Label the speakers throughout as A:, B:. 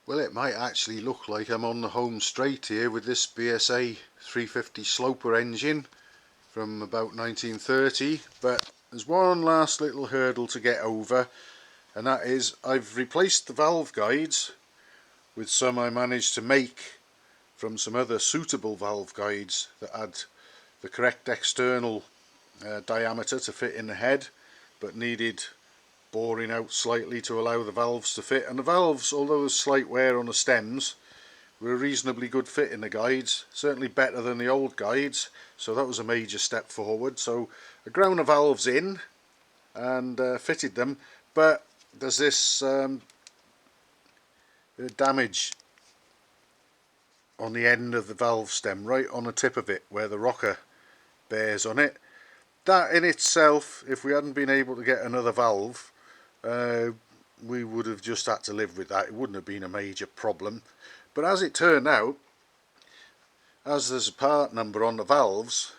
A: Well, it might actually look like I'm on the home straight here with this BSA 350 Sloper engine from about 1930, but there's one last little hurdle to get over, and that is I've replaced the valve guides with some I managed to make from some other suitable valve guides that had the correct external diameter to fit in the head, but needed boring out slightly to allow the valves to fit. And the valves, although there's slight wear on the stems, were a reasonably good fit in the guides, certainly better than the old guides, so that was a major step forward. So I ground the valves in and fitted them, but there's this bit of damage on the end of the valve stem, right on the tip of it where the rocker bears on it. That in itself, if we hadn't been able to get another valve, we would have just had to live with that. It wouldn't have been a major problem. But as it turned out, as there's a part number on the valves,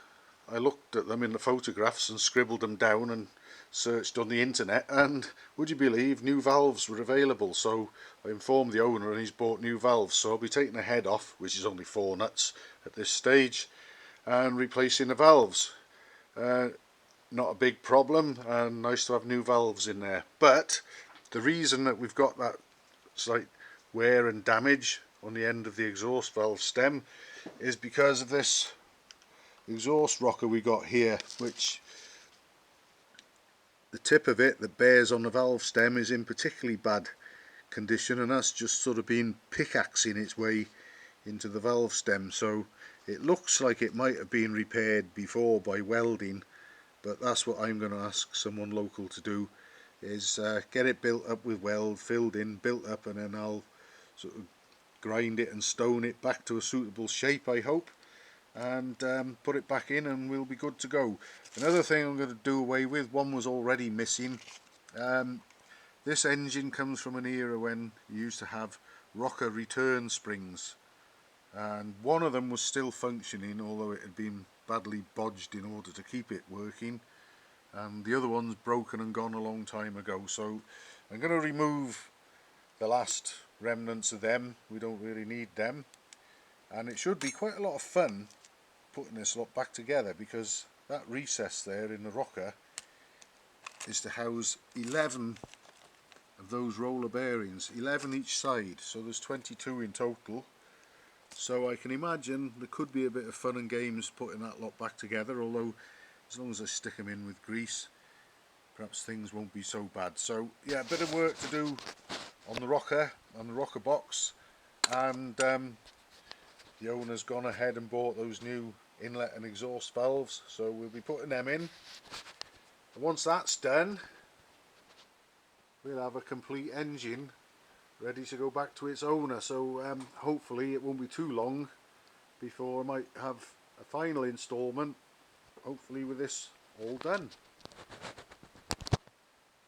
A: I looked at them in the photographs and scribbled them down and searched on the internet, and would you believe, new valves were available. So I informed the owner and he's bought new valves, so I'll be taking the head off, which is only 4 nuts at this stage, and replacing the valves. Not a big problem, and nice to have new valves in there. But the reason that we've got that slight wear and damage on the end of the exhaust valve stem is because of this exhaust rocker we got here, which the tip of it that bears on the valve stem is in particularly bad condition, and that's just sort of been pickaxing its way into the valve stem. So it looks like it might have been repaired before by welding, but that's what I'm going to ask someone local to do, is get it built up with weld, filled in, built up, and then I'll sort of grind it and stone it back to a suitable shape, I hope, and put it back in and we'll be good to go. Another thing I'm going to do away with, one was already missing. This engine comes from an era when you used to have rocker return springs, and one of them was still functioning, although it had been badly bodged in order to keep it working, and the other one's broken and gone a long time ago. So I'm going to remove the last remnants of them. We don't really need them, and it should be quite a lot of fun putting this lot back together, because that recess there in the rocker is to house 11 of those roller bearings, 11 each side, so there's 22 in total. So I can imagine there could be a bit of fun and games putting that lot back together, although as long as I stick them in with grease, perhaps things won't be so bad. So yeah, a bit of work to do on the rocker box, and the owner's gone ahead and bought those new inlet and exhaust valves, so we'll be putting them in. And once that's done, we'll have a complete engine ready to go back to its owner. So hopefully it won't be too long before I might have a final instalment, hopefully with this all done.